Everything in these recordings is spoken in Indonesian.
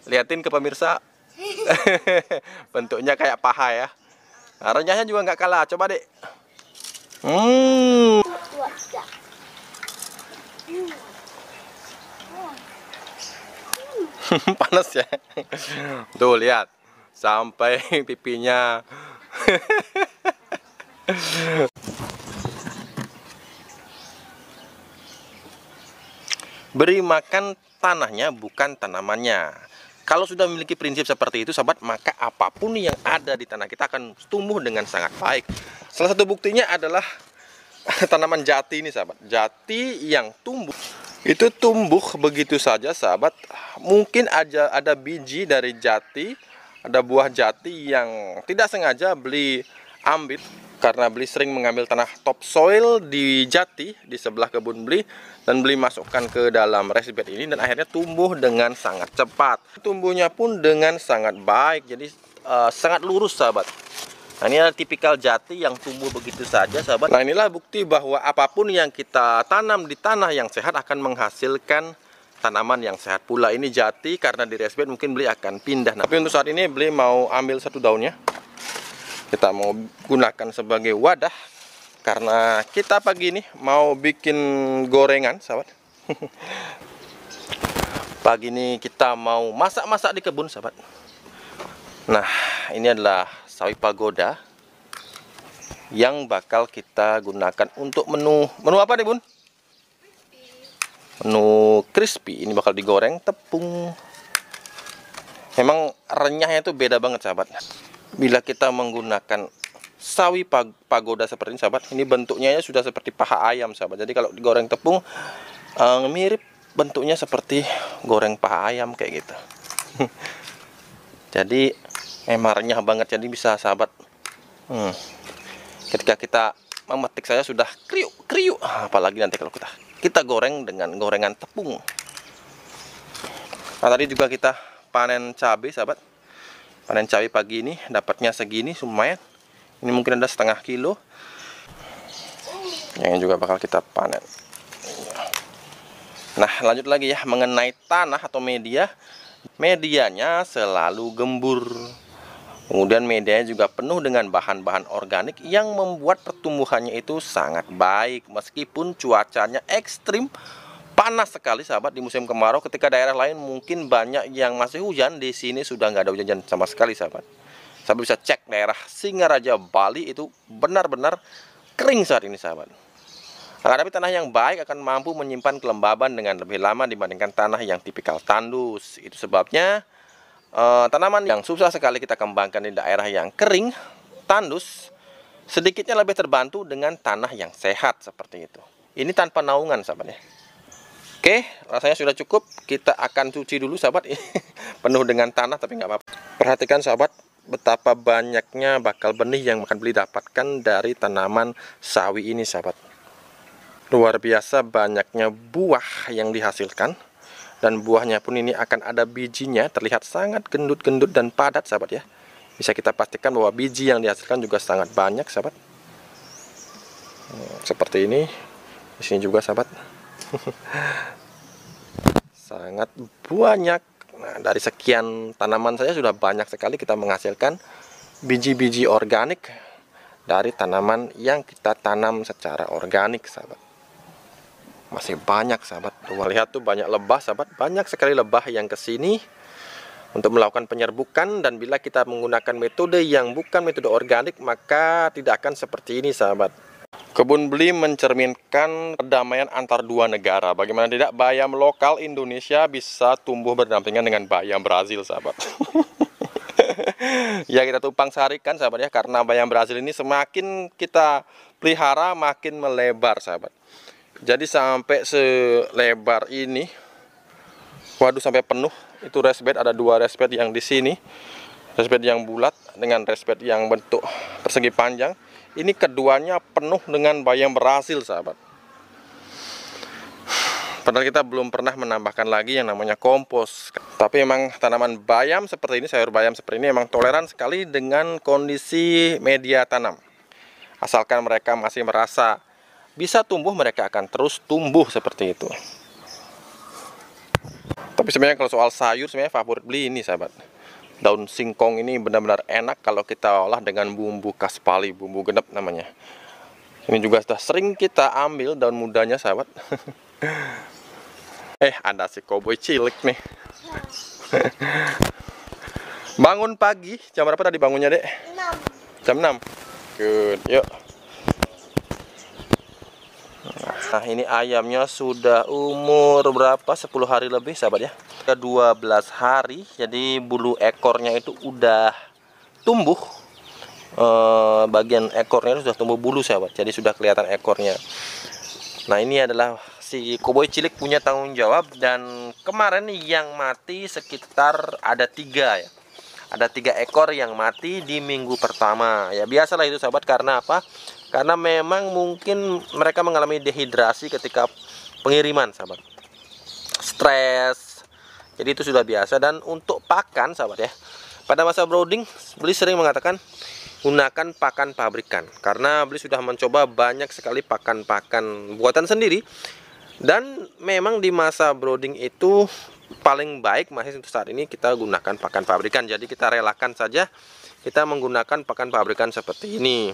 Liatin ke pemirsa. Bentuknya kayak paha ya. Nah, renyahnya juga nggak kalah. Coba dek. Panas ya. Tuh lihat. Sampai pipinya. Beri makan tanahnya, bukan tanamannya. Kalau sudah memiliki prinsip seperti itu, sahabat, maka apapun yang ada di tanah kita akan tumbuh dengan sangat baik. Salah satu buktinya adalah tanaman jati ini, sahabat. Jati yang tumbuh, itu tumbuh begitu saja, sahabat. Mungkin aja ada biji dari jati, ada buah jati yang tidak sengaja beli ambil, karena beli sering mengambil tanah topsoil di jati di sebelah kebun beli, dan beli masukkan ke dalam raised bed ini, dan akhirnya tumbuh dengan sangat cepat. Tumbuhnya pun dengan sangat baik, jadi sangat lurus, sahabat. Nah, ini adalah tipikal jati yang tumbuh begitu saja, sahabat. Nah, inilah bukti bahwa apapun yang kita tanam di tanah yang sehat akan menghasilkan tanaman yang sehat pula. Ini jati, karena di raised bed mungkin beli akan pindah. Nah, tapi untuk saat ini beli mau ambil satu daunnya. Kita mau gunakan sebagai wadah, karena kita pagi ini mau bikin gorengan, sahabat. Pagi ini kita mau masak-masak di kebun, sahabat. Nah, ini adalah sawi pagoda yang bakal kita gunakan untuk menu apa nih, Bun? Menu crispy. Ini bakal digoreng tepung. Memang renyahnya itu beda banget, sahabat. Bila kita menggunakan sawi pagoda seperti ini, sahabat, ini bentuknya sudah seperti paha ayam, sahabat. Jadi kalau digoreng tepung mirip bentuknya seperti goreng paha ayam kayak gitu. Jadi memang renyah banget, jadi bisa, sahabat. Ketika kita memetik saya sudah kriuk, apalagi nanti kalau kita goreng dengan gorengan tepung. Nah, tadi juga kita panen cabai, sahabat. Panen cabai pagi ini dapatnya segini, lumayan. Ini mungkin ada setengah kilo. Yang juga bakal kita panen. Nah, lanjut lagi ya mengenai tanah atau media. Medianya selalu gembur. Kemudian medianya juga penuh dengan bahan-bahan organik yang membuat pertumbuhannya itu sangat baik. Meskipun cuacanya ekstrim, panas sekali, sahabat, di musim kemarau. Ketika daerah lain mungkin banyak yang masih hujan, di sini sudah nggak ada hujan sama sekali, sahabat. Sahabat bisa cek daerah Singaraja, Bali, itu benar-benar kering saat ini, sahabat. Tapi tanah yang baik akan mampu menyimpan kelembaban dengan lebih lama dibandingkan tanah yang tipikal tandus. Itu sebabnya tanaman yang susah sekali kita kembangkan di daerah yang kering, tandus, sedikitnya lebih terbantu dengan tanah yang sehat seperti itu. Ini tanpa naungan, sahabat ya. Oke, rasanya sudah cukup. Kita akan cuci dulu, sahabat. Penuh dengan tanah tapi nggak apa-apa. Perhatikan, sahabat, betapa banyaknya bakal benih yang akan beli dapatkan dari tanaman sawi ini, sahabat. Luar biasa banyaknya buah yang dihasilkan. Dan buahnya pun ini akan ada bijinya, terlihat sangat gendut-gendut dan padat, sahabat ya. Bisa kita pastikan bahwa biji yang dihasilkan juga sangat banyak, sahabat. Seperti ini. Di sini juga, sahabat. Sangat banyak. Nah, dari sekian tanaman saja sudah banyak sekali kita menghasilkan biji-biji organik dari tanaman yang kita tanam secara organik, sahabat. Masih banyak, sahabat. Lihat tuh banyak lebah, sahabat. Banyak sekali lebah yang kesini untuk melakukan penyerbukan. Dan bila kita menggunakan metode yang bukan metode organik, maka tidak akan seperti ini, sahabat. Kebun Beli mencerminkan perdamaian antar dua negara. Bagaimana tidak, bayam lokal Indonesia bisa tumbuh berdampingan dengan bayam Brazil, sahabat. Ya, kita tumpang sarikan, sahabat ya, karena bayam Brazil ini semakin kita pelihara makin melebar, sahabat. Jadi sampai selebar ini, waduh, sampai penuh. Itu raised bed, ada dua raised bed yang di sini, raised bed yang bulat dengan raised bed yang bentuk persegi panjang. Ini keduanya penuh dengan bayam Brazil, sahabat. Padahal kita belum pernah menambahkan lagi yang namanya kompos. Tapi memang tanaman bayam seperti ini, sayur bayam seperti ini, memang toleran sekali dengan kondisi media tanam. Asalkan mereka masih merasa bisa tumbuh, mereka akan terus tumbuh seperti itu. Tapi sebenarnya kalau soal sayur, sebenarnya favorit beli ini sahabat. Daun singkong ini benar-benar enak kalau kita olah dengan bumbu kaspali, bumbu genep namanya. Ini juga sudah sering kita ambil daun mudanya sahabat. Ada si koboi cilik nih. Bangun pagi, jam berapa tadi bangunnya dek? 6. Jam 6. Good, yuk. Nah ini ayamnya sudah umur berapa? 10 hari lebih sahabat ya. 12 hari, jadi bulu ekornya itu udah tumbuh. Bagian ekornya sudah tumbuh bulu sahabat, jadi sudah kelihatan ekornya. Nah ini adalah si koboi cilik punya tanggung jawab. Dan kemarin yang mati sekitar ada 3 ya. Ada 3 ekor yang mati di minggu pertama. Ya biasalah itu sahabat, karena apa? Karena memang mungkin mereka mengalami dehidrasi ketika pengiriman sahabat. Stres. Jadi itu sudah biasa. Dan untuk pakan sahabat ya, pada masa brooding beli sering mengatakan gunakan pakan pabrikan, karena beli sudah mencoba banyak sekali pakan-pakan buatan sendiri. Dan memang di masa brooding itu paling baik masih untuk saat ini kita gunakan pakan pabrikan. Jadi kita relakan saja kita menggunakan pakan pabrikan seperti ini.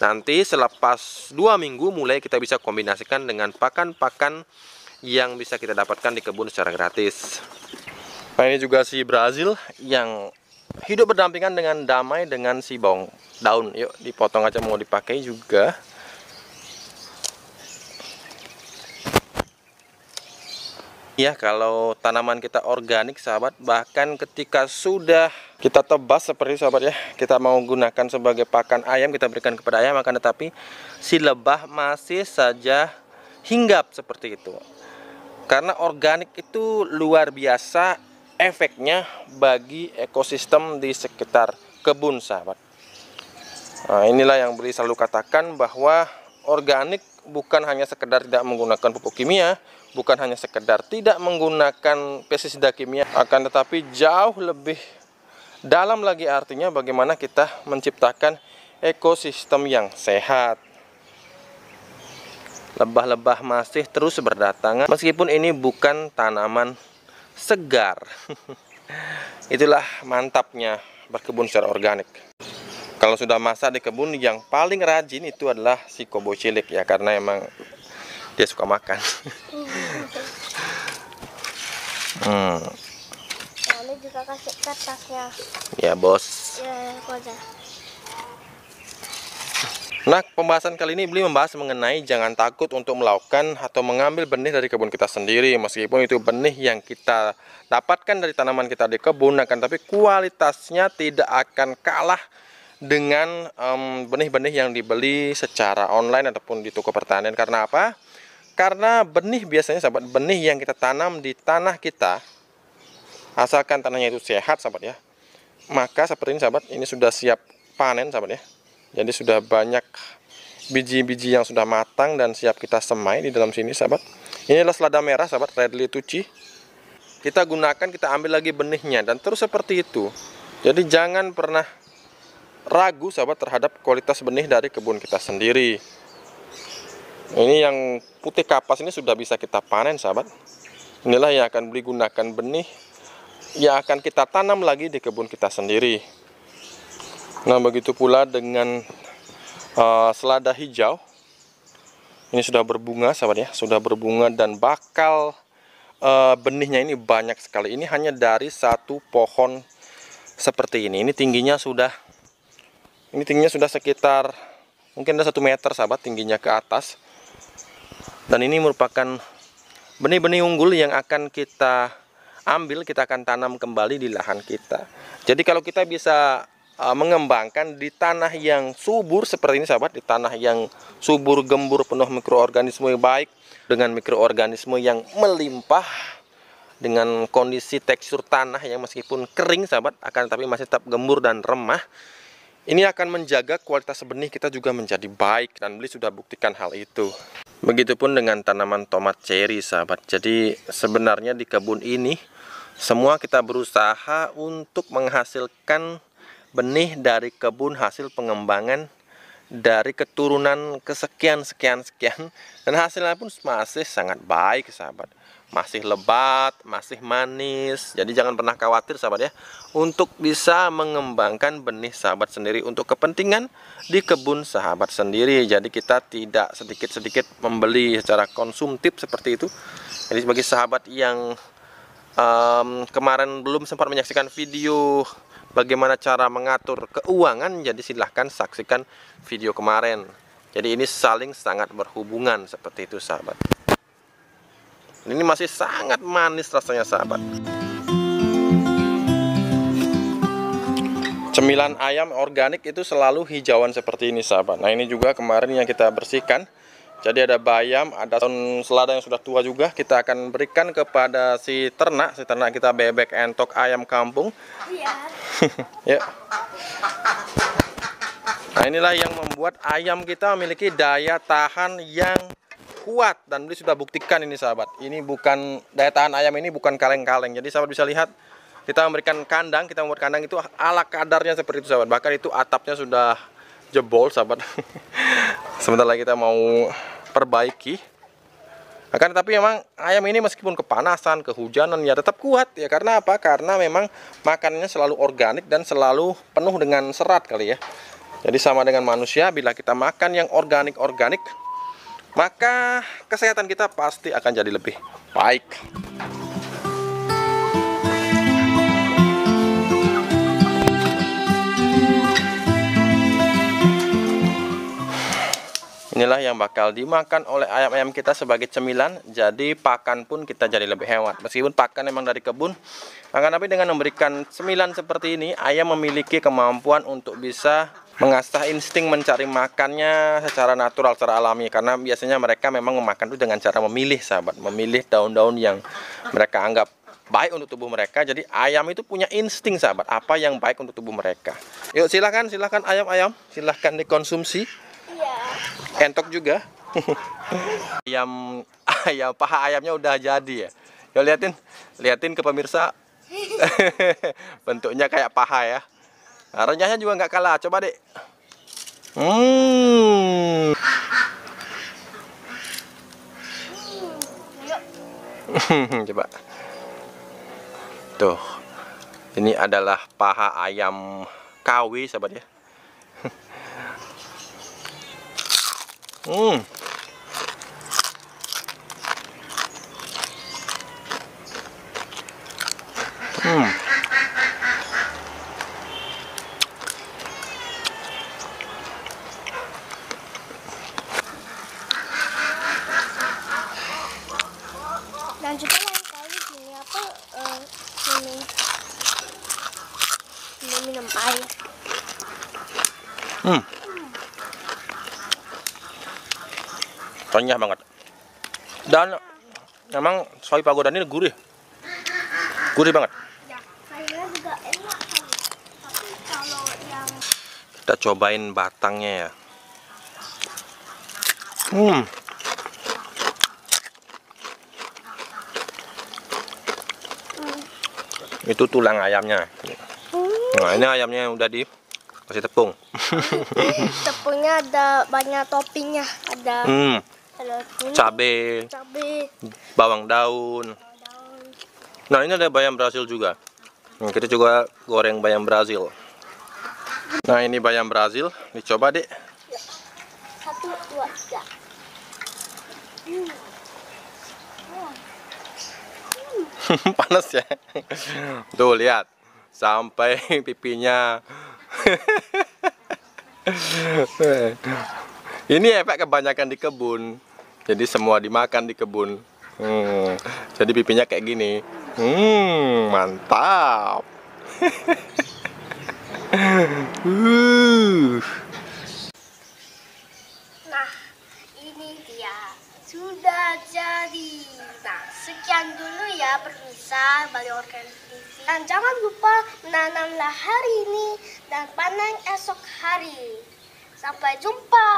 Nanti selepas 2 minggu mulai kita bisa kombinasikan dengan pakan-pakan yang bisa kita dapatkan di kebun secara gratis. Nah ini juga si Brazil yang hidup berdampingan dengan damai dengan si bawang daun. Yuk dipotong aja, mau dipakai juga. Ya kalau tanaman kita organik sahabat, bahkan ketika sudah kita tebas seperti sahabat ya, kita mau gunakan sebagai pakan ayam, kita berikan kepada ayam, akan tetapi si lebah masih saja hinggap seperti itu. Karena organik itu luar biasa efeknya bagi ekosistem di sekitar kebun sahabat. Nah, inilah yang beli selalu katakan bahwa organik bukan hanya sekedar tidak menggunakan pupuk kimia, bukan hanya sekedar tidak menggunakan pestisida kimia, akan tetapi jauh lebih dalam lagi, artinya bagaimana kita menciptakan ekosistem yang sehat. Lebah-lebah masih terus berdatangan meskipun ini bukan tanaman segar. Itulah mantapnya berkebun secara organik. Kalau sudah masak di kebun, yang paling rajin itu adalah si koboi cilik ya, karena emang dia suka makan. Lalu juga kasih kertasnya. Ya bos. Ya, aja. Nah pembahasan kali ini beli membahas mengenai jangan takut untuk melakukan atau mengambil benih dari kebun kita sendiri. Meskipun itu benih yang kita dapatkan dari tanaman kita di kebun, tapi kualitasnya tidak akan kalah dengan benih-benih yang dibeli secara online ataupun di toko pertanian. Karena apa? Karena benih biasanya sahabat, benih yang kita tanam di tanah kita, asalkan tanahnya itu sehat sahabat ya, maka seperti ini sahabat, ini sudah siap panen sahabat ya. Jadi sudah banyak biji-biji yang sudah matang dan siap kita semai di dalam sini sahabat. Ini adalah selada merah sahabat, red lettuce. Kita gunakan, kita ambil lagi benihnya dan terus seperti itu. Jadi jangan pernah ragu sahabat terhadap kualitas benih dari kebun kita sendiri. Ini yang putih kapas ini sudah bisa kita panen sahabat. Inilah yang akan beli gunakan benih yang akan kita tanam lagi di kebun kita sendiri. Nah begitu pula dengan selada hijau. Ini sudah berbunga sahabat ya, sudah berbunga dan bakal benihnya ini banyak sekali. Ini hanya dari satu pohon seperti ini. Ini tingginya sudah sekitar mungkin ada 1 meter sahabat tingginya ke atas. Dan ini merupakan benih-benih unggul yang akan kita ambil, kita akan tanam kembali di lahan kita. Jadi kalau kita bisa mengembangkan di tanah yang subur seperti ini sahabat, di tanah yang subur, gembur, penuh mikroorganisme yang baik, dengan mikroorganisme yang melimpah, dengan kondisi tekstur tanah yang meskipun kering sahabat, akan tapi masih tetap gembur dan remah, ini akan menjaga kualitas benih kita juga menjadi baik, dan beli sudah buktikan hal itu. Begitupun dengan tanaman tomat cherry sahabat. Jadi sebenarnya di kebun ini semua kita berusaha untuk menghasilkan benih dari kebun hasil pengembangan dari keturunan kesekian sekian, dan hasilnya pun masih sangat baik sahabat. masih lebat, masih manis. Jadi jangan pernah khawatir sahabat ya, untuk bisa mengembangkan benih sahabat sendiri untuk kepentingan di kebun sahabat sendiri. Jadi kita tidak sedikit-sedikit membeli secara konsumtif seperti itu. Jadi bagi sahabat yang kemarin belum sempat menyaksikan video bagaimana cara mengatur keuangan, jadi silahkan saksikan video kemarin. Jadi ini saling sangat berhubungan seperti itu sahabat. Ini masih sangat manis rasanya sahabat. Cemilan ayam organik itu selalu hijauan seperti ini sahabat. Nah ini juga kemarin yang kita bersihkan. Jadi ada bayam, ada daun selada yang sudah tua juga. Kita akan berikan kepada si ternak kita, bebek entok ayam kampung. Iya. Ya. Nah inilah yang membuat ayam kita memiliki daya tahan yang kuat, dan beli sudah buktikan ini sahabat. Ini bukan, daya tahan ayam ini bukan kaleng-kaleng. Jadi sahabat bisa lihat, kita memberikan kandang, kita membuat kandang itu ala kadarnya seperti itu sahabat. Bahkan itu atapnya sudah jebol sahabat. Sebentar lagi kita mau perbaiki. Akan tetapi memang ayam ini meskipun kepanasan, kehujanan ya tetap kuat ya. Karena apa? Karena memang makanannya selalu organik dan selalu penuh dengan serat kali ya. Jadi sama dengan manusia, bila kita makan yang organik, maka kesehatan kita pasti akan jadi lebih baik. Inilah yang bakal dimakan oleh ayam-ayam kita sebagai cemilan. Jadi pakan pun kita jadi lebih hemat. Meskipun pakan memang dari kebun, akan tapi dengan memberikan cemilan seperti ini, ayam memiliki kemampuan untuk bisa mengasah insting mencari makannya secara natural, secara alami. Karena biasanya mereka memang memakan itu dengan cara memilih sahabat, memilih daun-daun yang mereka anggap baik untuk tubuh mereka. Jadi ayam itu punya insting sahabat, apa yang baik untuk tubuh mereka. Yuk silahkan ayam-ayam, silahkan dikonsumsi. Iya. Entok juga. ayam paha ayamnya udah jadi ya. Yuk liatin ke pemirsa. Bentuknya kayak paha ya. Nah, renyahnya juga nggak kalah. Coba dek. Coba. Tuh. Ini adalah paha ayam KW sahabat ya. Dan juga lain kali gini apa minum air. Renyah banget. Dan memang sawi pagoda ini gurih banget. Ya, sayurnya juga enak kan. Tapi kalau yang Kita cobain batangnya ya. Itu tulang ayamnya. Nah ini ayamnya yang udah dikasih tepung. tepungnya ada banyak toppingnya, ada Cabe, bawang daun. Nah ini ada bayam Brazil juga. Kita juga goreng bayam Brazil. Nah ini bayam Brazil, dicoba dek. 1, 2, 3. Panas ya. Tuh lihat, sampai pipinya. Ini efek kebanyakan di kebun. Jadi semua dimakan di kebun. Jadi pipinya kayak gini. Mantap. Nah, ini dia sudah jadi. Nah, sekian dulu ya pemirsa Bali Organik TV. Dan jangan lupa menanamlah hari ini dan panen esok hari. Sampai jumpa.